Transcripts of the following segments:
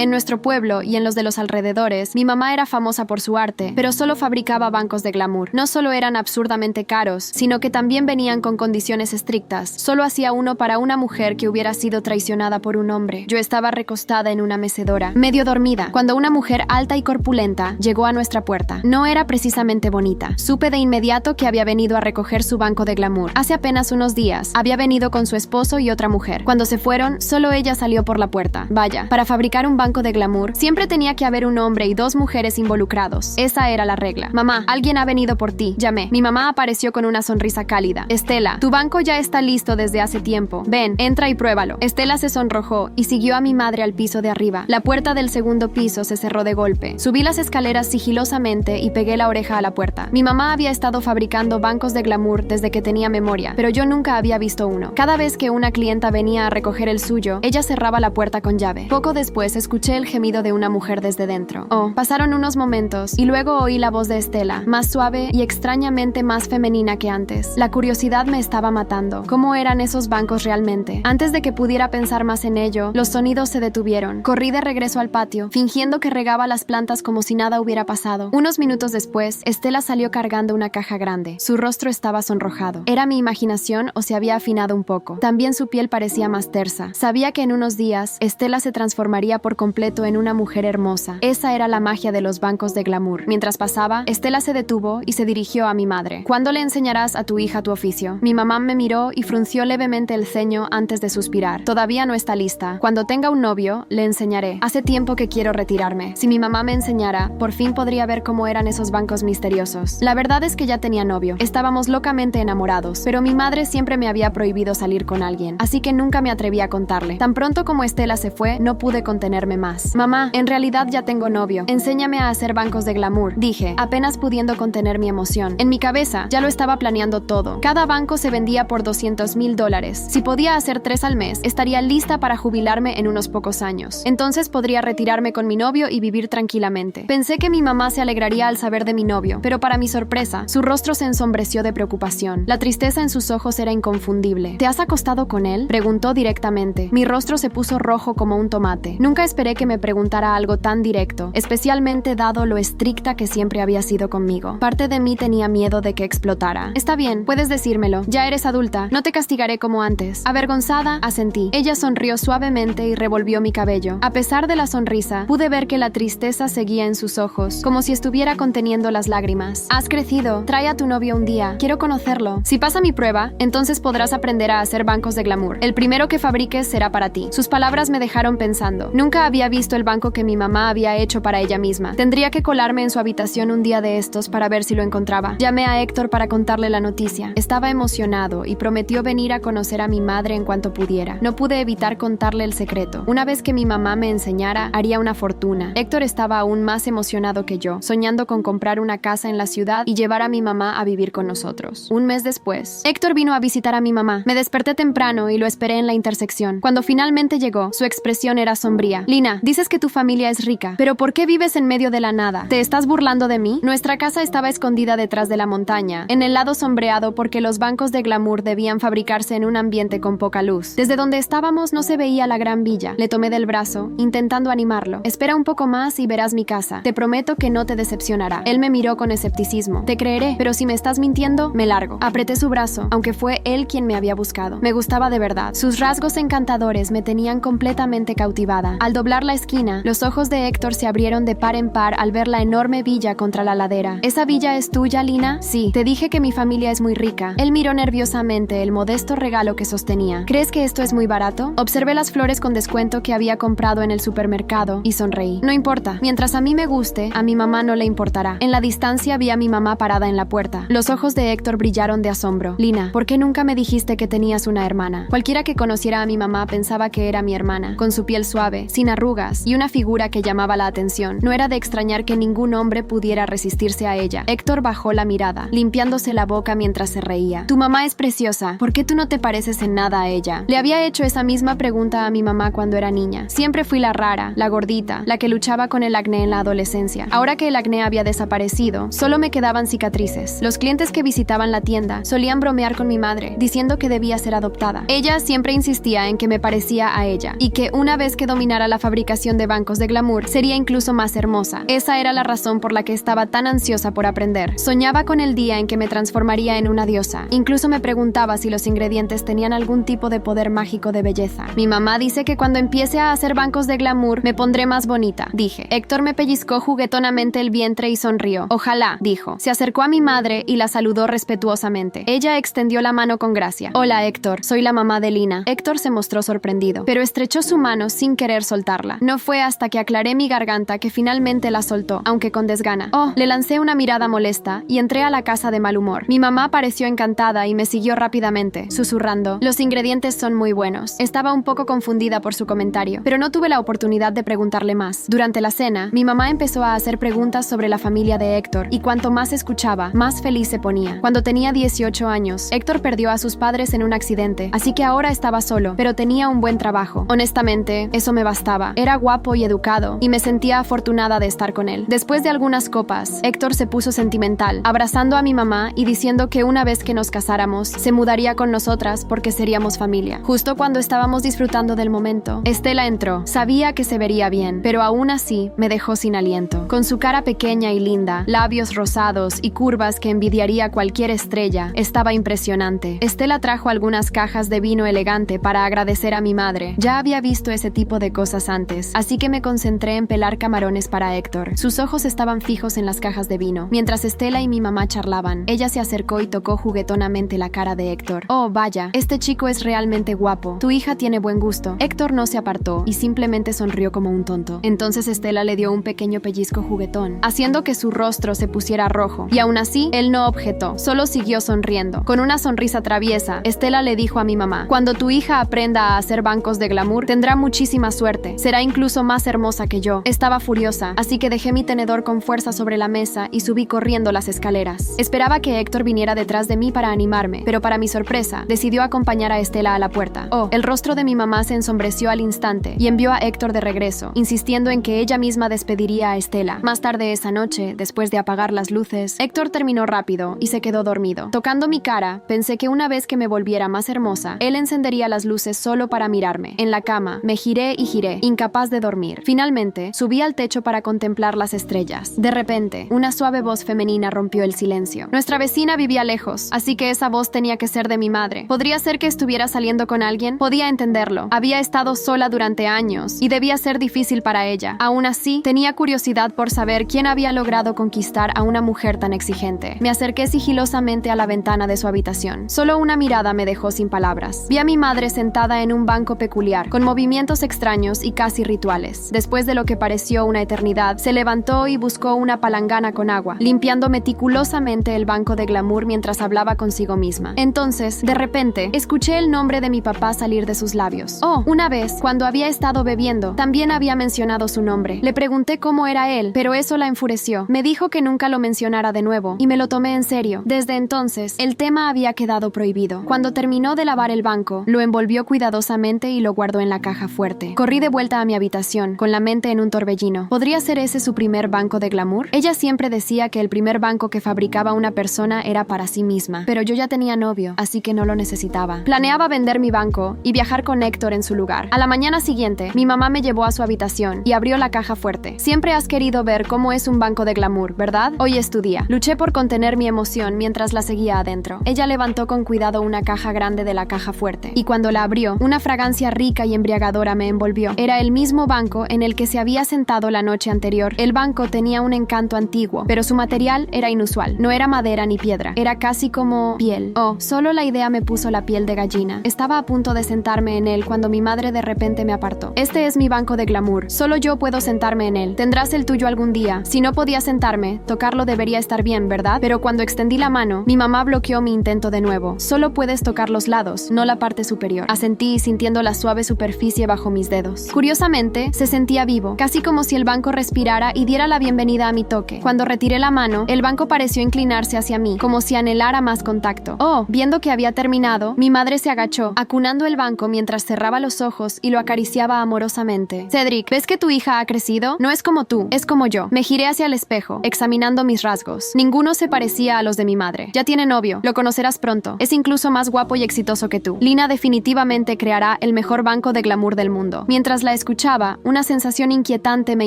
En nuestro pueblo y en los de los alrededores, mi mamá era famosa por su arte, pero solo fabricaba bancos de glamour. No solo eran absurdamente caros, sino que también venían con condiciones estrictas. Solo hacía uno para una mujer que hubiera sido traicionada por un hombre. Yo estaba recostada en una mecedora, medio dormida, cuando una mujer alta y corpulenta llegó a nuestra puerta. No era precisamente bonita. Supe de inmediato que había venido a recoger su banco de glamour. Hace apenas unos días, había venido con su esposo y otra mujer. Cuando se fueron, solo ella salió por la puerta. Vaya, para fabricar un banco de glamour, siempre tenía que haber un hombre y dos mujeres involucrados. Esa era la regla. Mamá, alguien ha venido por ti. Llamé. Mi mamá apareció con una sonrisa cálida. Estela, tu banco ya está listo desde hace tiempo. Ven, entra y pruébalo. Estela se sonrojó y siguió a mi madre al piso de arriba. La puerta del segundo piso se cerró de golpe. Subí las escaleras sigilosamente y pegué la oreja a la puerta. Mi mamá había estado fabricando bancos de glamour desde que tenía memoria, pero yo nunca había visto uno. Cada vez que una clienta venía a recoger el suyo, ella cerraba la puerta con llave. Poco después escuché el gemido de una mujer desde dentro. Pasaron unos momentos y luego oí la voz de Estela, más suave y extrañamente más femenina que antes. La curiosidad me estaba matando. ¿Cómo eran esos bancos realmente? Antes de que pudiera pensar más en ello, los sonidos se detuvieron. Corrí de regreso al patio, fingiendo que regaba las plantas como si nada hubiera pasado. Unos minutos después, Estela salió cargando una caja grande. Su rostro estaba sonrojado. ¿Era mi imaginación o se había afinado un poco? También su piel parecía más tersa. Sabía que en unos días, Estela se transformaría por completo en una mujer hermosa. Esa era la magia de los bancos de glamour. Mientras pasaba, Estela se detuvo y se dirigió a mi madre. ¿Cuándo le enseñarás a tu hija tu oficio? Mi mamá me miró y frunció levemente el ceño antes de suspirar. Todavía no está lista. Cuando tenga un novio, le enseñaré. Hace tiempo que quiero retirarme. Si mi mamá me enseñara, por fin podría ver cómo eran esos bancos misteriosos. La verdad es que ya tenía novio. Estábamos locamente enamorados, pero mi madre siempre me había prohibido salir con alguien, así que nunca me atreví a contarle. Tan pronto como Estela se fue, no pude contenerme más. Mamá, en realidad ya tengo novio. Enséñame a hacer bancos de glamour, dije, apenas pudiendo contener mi emoción. En mi cabeza ya lo estaba planeando todo. Cada banco se vendía por $200,000. Si podía hacer 3 al mes, estaría lista para jubilarme en unos pocos años. Entonces podría retirarme con mi novio y vivir tranquilamente. Pensé que mi mamá se alegraría al saber de mi novio, pero para mi sorpresa, su rostro se ensombreció de preocupación. La tristeza en sus ojos era inconfundible. ¿Te has acostado con él?, preguntó directamente. Mi rostro se puso rojo como un tomate. Nunca esperé que me preguntara algo tan directo, especialmente dado lo estricta que siempre había sido conmigo. Parte de mí tenía miedo de que explotara. Está bien, puedes decírmelo. Ya eres adulta. No te castigaré como antes. Avergonzada, asentí. Ella sonrió suavemente y revolvió mi cabello. A pesar de la sonrisa, pude ver que la tristeza seguía en sus ojos, como si estuviera conteniendo las lágrimas. Has crecido. Trae a tu novio un día. Quiero conocerlo. Si pasa mi prueba, entonces podrás aprender a hacer bancos de glamour. El primero que fabriques será para ti. Sus palabras me dejaron pensando. Nunca había visto el banco que mi mamá había hecho para ella misma. Tendría que colarme en su habitación un día de estos para ver si lo encontraba. Llamé a Héctor para contarle la noticia. Estaba emocionado y prometió venir a conocer a mi madre en cuanto pudiera. No pude evitar contarle el secreto. Una vez que mi mamá me enseñara, haría una fortuna. Héctor estaba aún más emocionado que yo, soñando con comprar una casa en la ciudad y llevar a mi mamá a vivir con nosotros. Un mes después, Héctor vino a visitar a mi mamá. Me desperté temprano y lo esperé en la intersección. Cuando finalmente llegó, su expresión era sombría. Lina, dices que tu familia es rica, pero ¿por qué vives en medio de la nada? ¿Te estás burlando de mí? Nuestra casa estaba escondida detrás de la montaña, en el lado sombreado porque los bancos de glamour debían fabricarse en un ambiente con poca luz. Desde donde estábamos no se veía la gran villa. Le tomé del brazo, intentando animarlo. Espera un poco más y verás mi casa. Te prometo que no te decepcionará. Él me miró con escepticismo. Te creeré, pero si me estás mintiendo, me largo. Apreté su brazo, aunque fue él quien me había buscado. Me gustaba de verdad. Sus rasgos encantadores me tenían completamente cautivada. Al doblar la esquina, los ojos de Héctor se abrieron de par en par al ver la enorme villa contra la ladera. ¿Esa villa es tuya, Lina? Sí, te dije que mi familia es muy rica. Él miró nerviosamente el modesto regalo que sostenía. ¿Crees que esto es muy barato? Observé las flores con descuento que había comprado en el supermercado y sonreí. No importa. Mientras a mí me guste, a mi mamá no le importará. En la distancia vi a mi mamá parada en la puerta. Los ojos de Héctor brillaron de asombro. Lina, ¿por qué nunca me dijiste que tenías una hermana? Cualquiera que conociera a mi mamá pensaba que era mi hermana, con su piel suave, sin arrugas y una figura que llamaba la atención. No era de extrañar que ningún hombre pudiera resistirse a ella. Héctor bajó la mirada, limpiándose la boca mientras se reía. Tu mamá es preciosa. ¿Por qué tú no te pareces en nada a ella? Le había hecho esa misma pregunta a mi mamá cuando era niña. Siempre fui la rara, la gordita, la que luchaba con el acné en la adolescencia. Ahora que el acné había desaparecido, solo me quedaban cicatrices. Los clientes que visitaban la tienda solían bromear con mi madre, diciendo que debía ser adoptada. Ella siempre insistía en que me parecía a ella y que una vez que dominara la fabricación fabricación de bancos de glamour, sería incluso más hermosa. Esa era la razón por la que estaba tan ansiosa por aprender. Soñaba con el día en que me transformaría en una diosa. Incluso me preguntaba si los ingredientes tenían algún tipo de poder mágico de belleza. Mi mamá dice que cuando empiece a hacer bancos de glamour me pondré más bonita, dije. Héctor me pellizcó juguetonamente el vientre y sonrió. Ojalá, dijo. Se acercó a mi madre y la saludó respetuosamente. Ella extendió la mano con gracia. Hola, Héctor, soy la mamá de Lina. Héctor se mostró sorprendido, pero estrechó su mano sin querer soltarla. No fue hasta que aclaré mi garganta que finalmente la soltó, aunque con desgana. Oh, le lancé una mirada molesta y entré a la casa de mal humor. Mi mamá pareció encantada y me siguió rápidamente, susurrando: los ingredientes son muy buenos. Estaba un poco confundida por su comentario, pero no tuve la oportunidad de preguntarle más. Durante la cena, mi mamá empezó a hacer preguntas sobre la familia de Héctor, y cuanto más escuchaba, más feliz se ponía. Cuando tenía 18 años, Héctor perdió a sus padres en un accidente, así que ahora estaba solo, pero tenía un buen trabajo. Honestamente, eso me bastaba. Era guapo y educado, y me sentía afortunada de estar con él. Después de algunas copas, Héctor se puso sentimental, abrazando a mi mamá y diciendo que una vez que nos casáramos, se mudaría con nosotras porque seríamos familia. Justo cuando estábamos disfrutando del momento, Estela entró. Sabía que se vería bien, pero aún así me dejó sin aliento. Con su cara pequeña y linda, labios rosados y curvas que envidiaría cualquier estrella, estaba impresionante. Estela trajo algunas cajas de vino elegante para agradecer a mi madre. Ya había visto ese tipo de cosas antes, así que me concentré en pelar camarones para Héctor. Sus ojos estaban fijos en las cajas de vino. Mientras Estela y mi mamá charlaban, ella se acercó y tocó juguetonamente la cara de Héctor. Oh, vaya, este chico es realmente guapo. Tu hija tiene buen gusto. Héctor no se apartó y simplemente sonrió como un tonto. Entonces Estela le dio un pequeño pellizco juguetón, haciendo que su rostro se pusiera rojo. Y aún así, él no objetó, solo siguió sonriendo. Con una sonrisa traviesa, Estela le dijo a mi mamá: cuando tu hija aprenda a hacer bancos de glamour, tendrá muchísima suerte. Será incluso más hermosa que yo. Estaba furiosa, así que dejé mi tenedor con fuerza sobre la mesa y subí corriendo las escaleras. Esperaba que Héctor viniera detrás de mí para animarme, pero para mi sorpresa, decidió acompañar a Estela a la puerta. Oh, el rostro de mi mamá se ensombreció al instante y envió a Héctor de regreso, insistiendo en que ella misma despediría a Estela. Más tarde esa noche, después de apagar las luces, Héctor terminó rápido y se quedó dormido. Tocando mi cara, pensé que una vez que me volviera más hermosa, él encendería las luces solo para mirarme. En la cama, me giré y giré, incapaz de dormir. Finalmente, subí al techo para contemplar las estrellas. De repente, una suave voz femenina rompió el silencio. Nuestra vecina vivía lejos, así que esa voz tenía que ser de mi madre. ¿Podría ser que estuviera saliendo con alguien? Podía entenderlo. Había estado sola durante años y debía ser difícil para ella. Aún así, tenía curiosidad por saber quién había logrado conquistar a una mujer tan exigente. Me acerqué sigilosamente a la ventana de su habitación. Solo una mirada me dejó sin palabras. Vi a mi madre sentada en un banco peculiar, con movimientos extraños y casi rituales. Después de lo que pareció una eternidad, se levantó y buscó una palangana con agua, limpiando meticulosamente el banco de glamour mientras hablaba consigo misma. Entonces, de repente, escuché el nombre de mi papá salir de sus labios. Oh, una vez, cuando había estado bebiendo, también había mencionado su nombre. Le pregunté cómo era él, pero eso la enfureció. Me dijo que nunca lo mencionara de nuevo, y me lo tomé en serio. Desde entonces, el tema había quedado prohibido. Cuando terminó de lavar el banco, lo envolvió cuidadosamente y lo guardó en la caja fuerte. Corrí de vuelta a mi habitación, con la mente en un torbellino. ¿Podría ser ese su primer banco de glamour? Ella siempre decía que el primer banco que fabricaba una persona era para sí misma, pero yo ya tenía novio, así que no lo necesitaba. Planeaba vender mi banco y viajar con Héctor en su lugar. A la mañana siguiente, mi mamá me llevó a su habitación y abrió la caja fuerte. Siempre has querido ver cómo es un banco de glamour, ¿verdad? Hoy es tu día. Luché por contener mi emoción mientras la seguía adentro. Ella levantó con cuidado una caja grande de la caja fuerte, y cuando la abrió, una fragancia rica y embriagadora me envolvió. Era el mismo banco en el que se había sentado la noche anterior. El banco tenía un encanto antiguo, pero su material era inusual. No era madera ni piedra, era casi como piel. Oh, solo la idea me puso la piel de gallina. Estaba a punto de sentarme en él cuando mi madre de repente me apartó. Este es mi banco de glamour. Solo yo puedo sentarme en él. Tendrás el tuyo algún día. Si no podía sentarme, tocarlo debería estar bien, ¿verdad? Pero cuando extendí la mano, mi mamá bloqueó mi intento de nuevo. Solo puedes tocar los lados, no la parte superior. Asentí, sintiendo la suave superficie bajo mis dedos. Curiosamente, se sentía vivo, casi como si el banco respirara y diera la bienvenida a mi toque. Cuando retiré la mano, el banco pareció inclinarse hacia mí, como si anhelara más contacto. Oh, viendo que había terminado, mi madre se agachó, acunando el banco mientras cerraba los ojos y lo acariciaba amorosamente. Cedric, ¿ves que tu hija ha crecido? No es como tú, es como yo. Me giré hacia el espejo, examinando mis rasgos. Ninguno se parecía a los de mi madre. Ya tiene novio, lo conocerás pronto. Es incluso más guapo y exitoso que tú. Lina definitivamente creará el mejor banco de glamour del mundo. Mientras la la escuchaba, una sensación inquietante me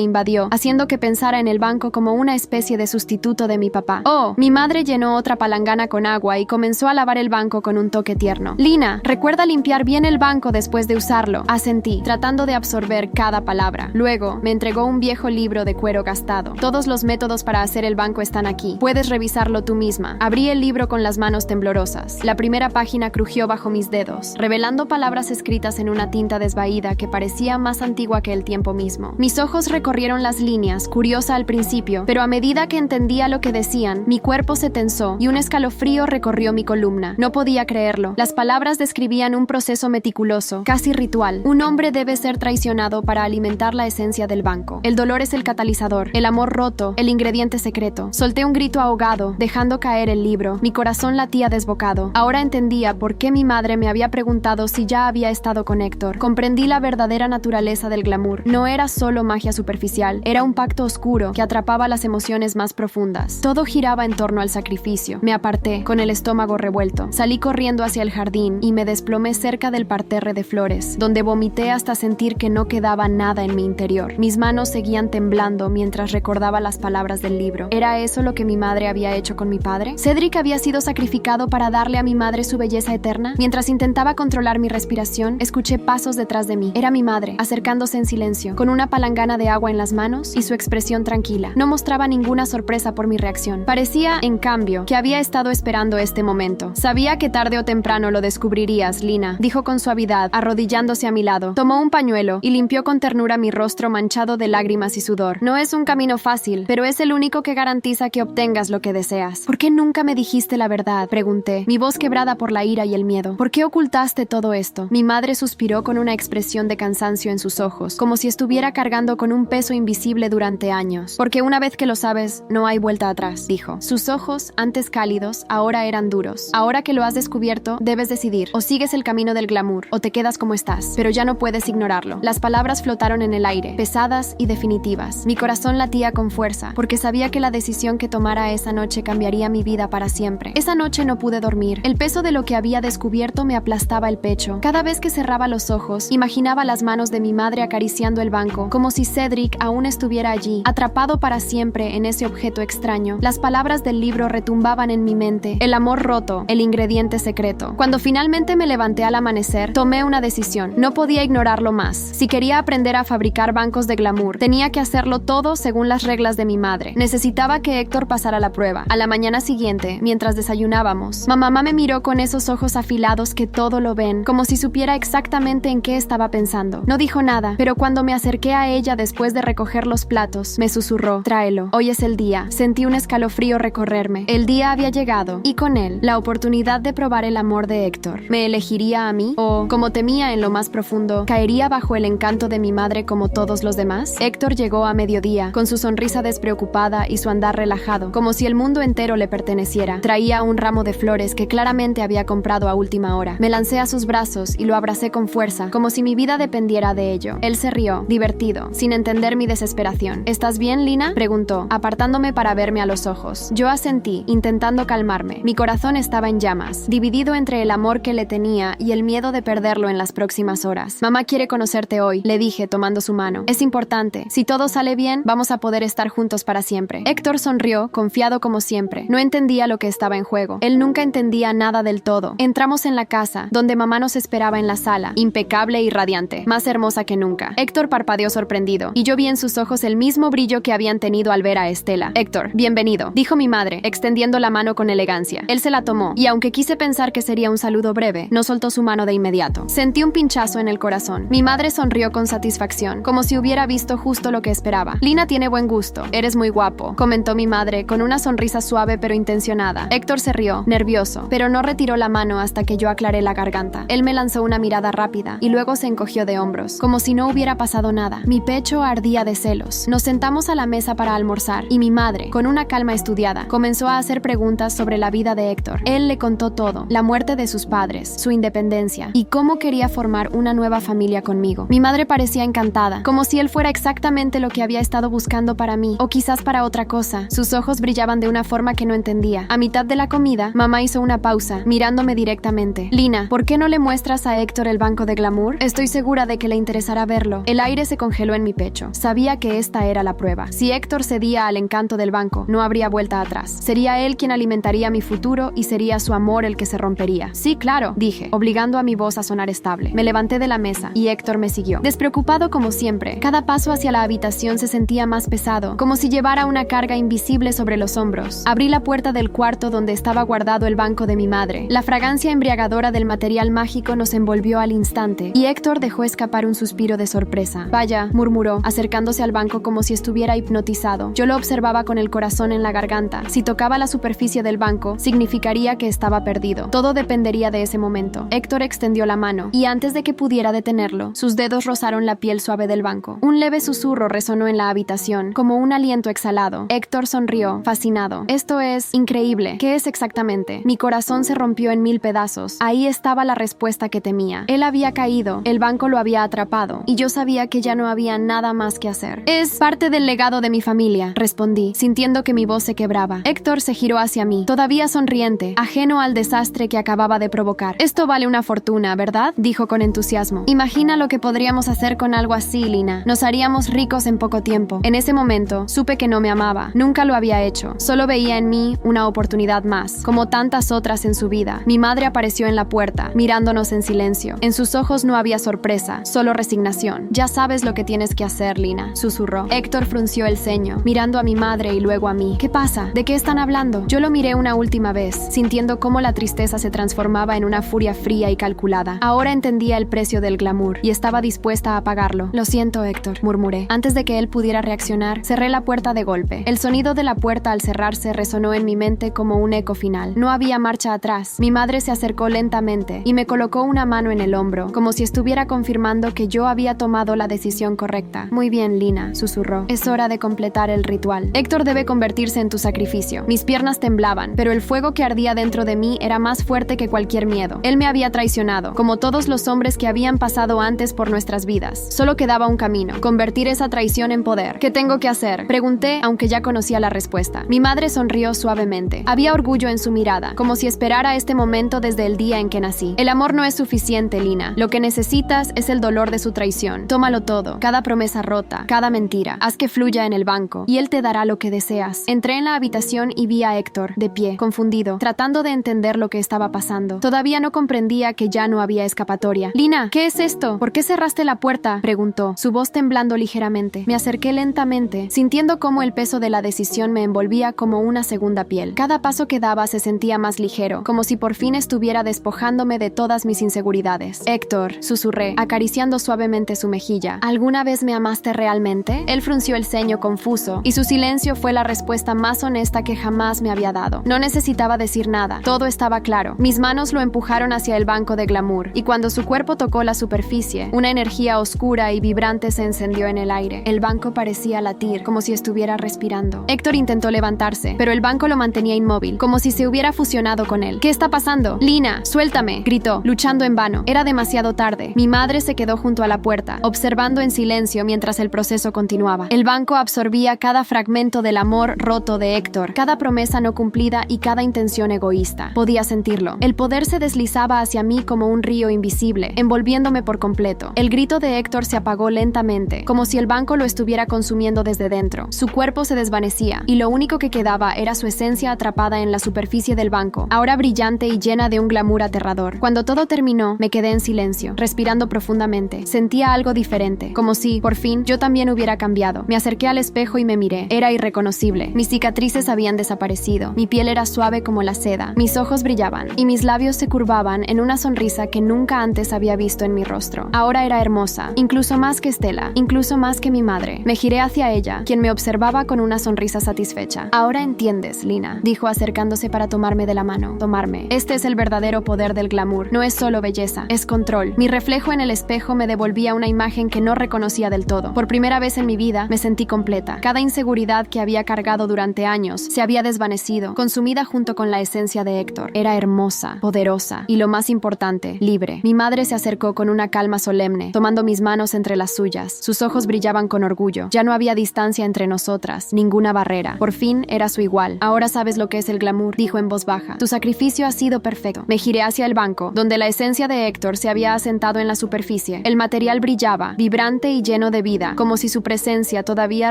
invadió, haciendo que pensara en el banco como una especie de sustituto de mi papá. Oh, mi madre llenó otra palangana con agua y comenzó a lavar el banco con un toque tierno. Lina, recuerda limpiar bien el banco después de usarlo, asentí, tratando de absorber cada palabra. Luego, me entregó un viejo libro de cuero gastado. Todos los métodos para hacer el banco están aquí. Puedes revisarlo tú misma. Abrí el libro con las manos temblorosas. La primera página crujió bajo mis dedos, revelando palabras escritas en una tinta desvaída que parecía más antigua que el tiempo mismo. Mis ojos recorrieron las líneas, curiosa al principio, pero a medida que entendía lo que decían, mi cuerpo se tensó y un escalofrío recorrió mi columna. No podía creerlo. Las palabras describían un proceso meticuloso, casi ritual. Un hombre debe ser traicionado para alimentar la esencia del banco. El dolor es el catalizador, el amor roto, el ingrediente secreto. Solté un grito ahogado, dejando caer el libro. Mi corazón latía desbocado. Ahora entendía por qué mi madre me había preguntado si ya había estado con Héctor. Comprendí la verdadera naturaleza del glamour. No era solo magia superficial, era un pacto oscuro que atrapaba las emociones más profundas. Todo giraba en torno al sacrificio. Me aparté, con el estómago revuelto. Salí corriendo hacia el jardín y me desplomé cerca del parterre de flores, donde vomité hasta sentir que no quedaba nada en mi interior. Mis manos seguían temblando mientras recordaba las palabras del libro. ¿Era eso lo que mi madre había hecho con mi padre? ¿Cedric había sido sacrificado para darle a mi madre su belleza eterna? Mientras intentaba controlar mi respiración, escuché pasos detrás de mí. Era mi madre, acercándose en silencio, con una palangana de agua en las manos y su expresión tranquila. No mostraba ninguna sorpresa por mi reacción. Parecía, en cambio, que había estado esperando este momento. Sabía que tarde o temprano lo descubrirías, Lina, dijo con suavidad, arrodillándose a mi lado. Tomó un pañuelo y limpió con ternura mi rostro manchado de lágrimas y sudor. No es un camino fácil, pero es el único que garantiza que obtengas lo que deseas. ¿Por qué nunca me dijiste la verdad?, pregunté, mi voz quebrada por la ira y el miedo. ¿Por qué ocultaste todo esto? Mi madre suspiró con una expresión de cansancio en sus ojos, como si estuviera cargando con un peso invisible durante años. Porque una vez que lo sabes, no hay vuelta atrás, dijo. Sus ojos, antes cálidos, ahora eran duros. Ahora que lo has descubierto, debes decidir. O sigues el camino del glamour, o te quedas como estás. Pero ya no puedes ignorarlo. Las palabras flotaron en el aire, pesadas y definitivas. Mi corazón latía con fuerza, porque sabía que la decisión que tomara esa noche cambiaría mi vida para siempre. Esa noche no pude dormir. El peso de lo que había descubierto me aplastaba el pecho. Cada vez que cerraba los ojos, imaginaba las manos de mi madre acariciando el banco, como si Cedric aún estuviera allí, atrapado para siempre en ese objeto extraño. Las palabras del libro retumbaban en mi mente. El amor roto, el ingrediente secreto. Cuando finalmente me levanté al amanecer, tomé una decisión. No podía ignorarlo más. Si quería aprender a fabricar bancos de glamour, tenía que hacerlo todo según las reglas de mi madre. Necesitaba que Héctor pasara la prueba. A la mañana siguiente, mientras desayunábamos, mamá me miró con esos ojos afilados que todo lo ven, como si supiera exactamente en qué estaba pensando. No dijo nada, pero cuando me acerqué a ella después de recoger los platos, me susurró: tráelo, hoy es el día. Sentí un escalofrío recorrerme. El día había llegado, y con él, la oportunidad de probar el amor de Héctor. ¿Me elegiría a mí? O, como temía en lo más profundo, caería bajo el encanto de mi madre como todos los demás? Héctor llegó a mediodía, con su sonrisa despreocupada y su andar relajado, como si el mundo entero le perteneciera. Traía un ramo de flores que claramente había comprado a última hora. Me lancé a sus brazos y lo abracé con fuerza, como si mi vida dependiera de ello. Él se rió, divertido, sin entender mi desesperación. ¿Estás bien, Lina?, preguntó, apartándome para verme a los ojos. Yo asentí, intentando calmarme. Mi corazón estaba en llamas, dividido entre el amor que le tenía y el miedo de perderlo en las próximas horas. Mamá quiere conocerte hoy, le dije, tomando su mano. Es importante. Si todo sale bien, vamos a poder estar juntos para siempre. Héctor sonrió, confiado como siempre. No entendía lo que estaba en juego. Él nunca entendía nada del todo. Entramos en la casa, donde mamá nos esperaba en la sala, impecable y radiante, más hermosa que nunca. Héctor parpadeó sorprendido, y yo vi en sus ojos el mismo brillo que habían tenido al ver a Estela. Héctor, bienvenido, dijo mi madre, extendiendo la mano con elegancia. Él se la tomó, y aunque quise pensar que sería un saludo breve, no soltó su mano de inmediato. Sentí un pinchazo en el corazón. Mi madre sonrió con satisfacción, como si hubiera visto justo lo que esperaba. Lina tiene buen gusto. Eres muy guapo, comentó mi madre con una sonrisa suave pero intencionada. Héctor se rió, nervioso, pero no retiró la mano hasta que yo aclaré la garganta. Él me lanzó una mirada rápida y luego se encogió de hombros, como si no hubiera pasado nada. Mi pecho ardía de celos. Nos sentamos a la mesa para almorzar y mi madre, con una calma estudiada, comenzó a hacer preguntas sobre la vida de Héctor. Él le contó todo, la muerte de sus padres, su independencia y cómo quería formar una nueva familia conmigo. Mi madre parecía encantada, como si él fuera exactamente lo que había estado buscando para mí, o quizás para otra cosa. Sus ojos brillaban de una forma que no entendía. A mitad de la comida, mamá hizo una pausa, mirándome directamente. Lina, ¿por qué no le muestras a Héctor el banco de glamour? Estoy segura de que le interesaría interesará verlo. El aire se congeló en mi pecho. Sabía que esta era la prueba. Si Héctor cedía al encanto del banco, no habría vuelta atrás. Sería él quien alimentaría mi futuro y sería su amor el que se rompería. Sí, claro, dije, obligando a mi voz a sonar estable. Me levanté de la mesa y Héctor me siguió. Despreocupado como siempre, cada paso hacia la habitación se sentía más pesado, como si llevara una carga invisible sobre los hombros. Abrí la puerta del cuarto donde estaba guardado el banco de mi madre. La fragancia embriagadora del material mágico nos envolvió al instante, y Héctor dejó escapar un suspiro de sorpresa. Vaya, murmuró, acercándose al banco como si estuviera hipnotizado. Yo lo observaba con el corazón en la garganta. Si tocaba la superficie del banco, significaría que estaba perdido. Todo dependería de ese momento. Héctor extendió la mano, y antes de que pudiera detenerlo, sus dedos rozaron la piel suave del banco. Un leve susurro resonó en la habitación, como un aliento exhalado. Héctor sonrió, fascinado. Esto es increíble. ¿Qué es exactamente? Mi corazón se rompió en 1000 pedazos. Ahí estaba la respuesta que temía. Él había caído, el banco lo había atrapado, y yo sabía que ya no había nada más que hacer. Es parte del legado de mi familia, respondí, sintiendo que mi voz se quebraba. Héctor se giró hacia mí, todavía sonriente, ajeno al desastre que acababa de provocar. Esto vale una fortuna, ¿verdad?, dijo con entusiasmo. Imagina lo que podríamos hacer con algo así, Lina. Nos haríamos ricos en poco tiempo. En ese momento, supe que no me amaba. Nunca lo había hecho. Solo veía en mí una oportunidad más, como tantas otras en su vida. Mi madre apareció en la puerta, mirándonos en silencio. En sus ojos no había sorpresa, solo resignación. Ya sabes lo que tienes que hacer, Lina, susurró. Héctor frunció el ceño, mirando a mi madre y luego a mí. ¿Qué pasa? ¿De qué están hablando? Yo lo miré una última vez, sintiendo cómo la tristeza se transformaba en una furia fría y calculada. Ahora entendía el precio del glamour y estaba dispuesta a pagarlo. Lo siento, Héctor, murmuré. Antes de que él pudiera reaccionar, cerré la puerta de golpe. El sonido de la puerta al cerrarse resonó en mi mente como un eco final. No había marcha atrás. Mi madre se acercó lentamente y me colocó una mano en el hombro, como si estuviera confirmando que yo había tomado la decisión correcta. Muy bien, Lina, susurró. Es hora de completar el ritual. Héctor debe convertirse en tu sacrificio. Mis piernas temblaban, pero el fuego que ardía dentro de mí era más fuerte que cualquier miedo. Él me había traicionado, como todos los hombres que habían pasado antes por nuestras vidas. Solo quedaba un camino, convertir esa traición en poder. ¿Qué tengo que hacer?, pregunté, aunque ya conocía la respuesta. Mi madre sonrió suavemente. Había orgullo en su mirada, como si esperara este momento desde el día en que nací. El amor no es suficiente, Lina. Lo que necesitas es el dolor de su traición. Tómalo todo, cada promesa rota, cada mentira. Haz que fluya en el banco, y él te dará lo que deseas. Entré en la habitación y vi a Héctor, de pie, confundido, tratando de entender lo que estaba pasando. Todavía no comprendía que ya no había escapatoria. Lina, ¿qué es esto? ¿Por qué cerraste la puerta?, preguntó, su voz temblando ligeramente. Me acerqué lentamente, sintiendo cómo el peso de la decisión me envolvía como una segunda piel. Cada paso que daba se sentía más ligero, como si por fin estuviera despojándome de todas mis inseguridades. Héctor, susurré, acariciando suavemente su mejilla. ¿Alguna vez me amaste realmente? Él frunció el ceño confuso, y su silencio fue la respuesta más honesta que jamás me había dado. No necesitaba decir nada, todo estaba claro. Mis manos lo empujaron hacia el banco de glamour, y cuando su cuerpo tocó la superficie, una energía oscura y vibrante se encendió en el aire. El banco parecía latir, como si estuviera respirando. Héctor intentó levantarse, pero el banco lo mantenía inmóvil, como si se hubiera fusionado con él. ¿Qué está pasando? Lina, suéltame, gritó, luchando en vano. Era demasiado tarde. Mi madre se quedó junto a la puerta, observando en silencio mientras el proceso continuaba. El banco absorbía cada fragmento del amor roto de Héctor, cada promesa no cumplida y cada intención egoísta. Podía sentirlo. El poder se deslizaba hacia mí como un río invisible, envolviéndome por completo. El grito de Héctor se apagó lentamente, como si el banco lo estuviera consumiendo desde dentro. Su cuerpo se desvanecía, y lo único que quedaba era su esencia atrapada en la superficie del banco, ahora brillante y llena de un glamour aterrador. Cuando todo terminó, me quedé en silencio, respirando profundamente. Sentía algo diferente, como si, por fin, yo también hubiera cambiado. Me acerqué al espejo y me miré. Era irreconocible. Mis cicatrices habían desaparecido. Mi piel era suave como la seda. Mis ojos brillaban, y mis labios se curvaban en una sonrisa que nunca antes había visto en mi rostro. Ahora era hermosa, incluso más que Stella, incluso más que mi madre. Me giré hacia ella, quien me observaba con una sonrisa satisfecha. Ahora entiendes, Lina, dijo acercándose para tomarme de la mano. Tomarme. Este es el verdadero poder del glamour. No es solo belleza, es control. Mi reflejo en el espejo me devolvía una imagen que no reconocía del todo. Por primera vez en mi vida, me sentí completa. Cada inseguridad que había cargado durante años se había desvanecido, consumida junto con la esencia de Héctor. Era hermosa, poderosa y, lo más importante, libre. Mi madre se acercó con una calma solemne, tomando mis manos entre las suyas. Sus ojos brillaban con orgullo. Ya no había distancia entre nosotras, ninguna barrera. Por fin era su igual. Ahora sabes lo que es el glamour, dijo en voz baja. Tu sacrificio ha sido perfecto. Me giré hacia el banco, donde la esencia de Héctor se había asentado en la superficie. El material brillaba, vibrante y lleno de vida, como si su presencia todavía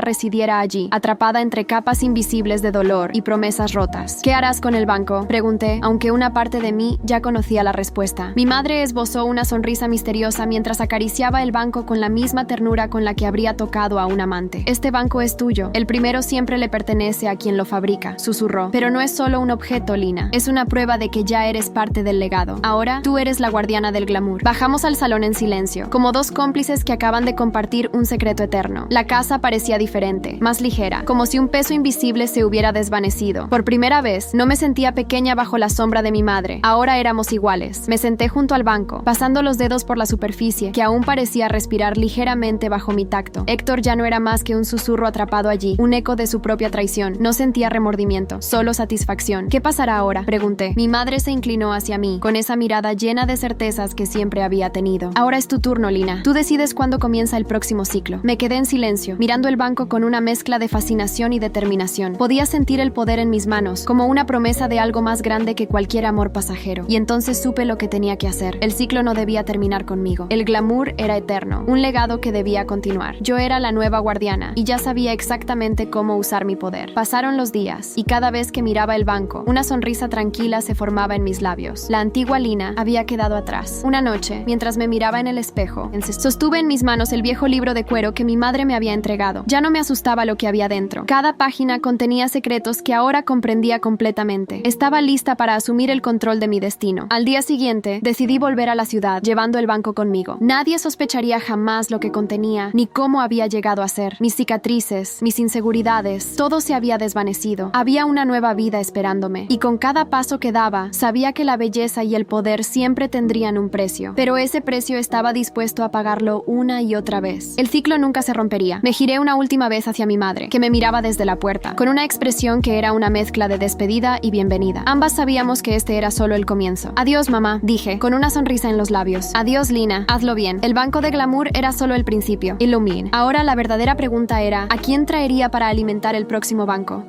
residiera allí, atrapada entre capas invisibles de dolor y promesas rotas. ¿Qué harás con el banco?, pregunté, aunque una parte de mí ya conocía la respuesta. Mi madre esbozó una sonrisa misteriosa mientras acariciaba el banco con la misma ternura con la que habría tocado a un amante. Este banco es tuyo. El primero siempre le pertenece a quien lo fabrica, susurró. Pero no es solo un objeto, Lina. Es una prueba de que ya eres parte del legado. Ahora, tú eres la guardiana del glamour. Bajamos al salón en silencio, como dos cómplices que acaban de compartir un secreto eterno. La casa parecía diferente, más ligera, como si un peso invisible se hubiera desvanecido. Por primera vez, no me sentía pequeña bajo la sombra de mi madre. Ahora éramos iguales. Me senté junto al banco, pasando los dedos por la superficie, que aún parecía respirar ligeramente bajo mi tacto. Héctor ya no era más que un susurro atrapado allí, un eco de su propia traición. No sentía remordimiento, solo satisfacción. ¿Qué pasará ahora?, pregunté. Mi madre se inclinó hacia mí, con esa mirada llena de certezas que siempre había tenido. Ahora es tu turno, Lina. Tú decides cuándo comienza el próximo ciclo. Me quedé en silencio, mirando el banco con una mezcla de fascinación y determinación. Podía sentir el poder en mis manos, como una promesa de algo más grande que cualquier amor pasajero. Y entonces supe lo que tenía que hacer. El ciclo no debía terminar conmigo. El glamour era eterno, un legado que debía continuar. Yo era la nueva guardiana, y ya sabía exactamente cómo usar mi poder. Pasaron los días, y cada vez que miraba el banco, una sonrisa tranquila se formaba en mis labios. La antigua Lina había quedado atrás. Una noche, mientras me miraba en el espejo, sostuve en mis manos el viejo libro de cuero que mi madre me había entregado. Ya no me asustaba lo que había dentro. Cada página contenía secretos que ahora comprendía completamente. Estaba lista para asumir el control de mi destino. Al día siguiente, decidí volver a la ciudad, llevando el banco conmigo. Nadie sospecharía jamás lo que contenía, ni cómo había llegado a ser. Mis cicatrices, mis inseguridades, todo se había desvanecido. Había una nueva vida esperándome, y con cada paso que daba, sabía que la belleza y el poder siempre tendrían un precio. Pero ese precio estaba dispuesto a pagarlo una y otra vez. El ciclo nunca se rompería. Me giré una última vez hacia mi madre, que me miraba desde la puerta, con una expresión que era una mezcla de despedida y bienvenida. Ambas sabíamos que este era solo el comienzo. Adiós, mamá, dije, con una sonrisa en los labios. Adiós, Lina, hazlo bien. El banco de glamour era solo el principio. Illumine. Ahora la verdadera pregunta era, ¿a quién traería para alimentar el próximo banco?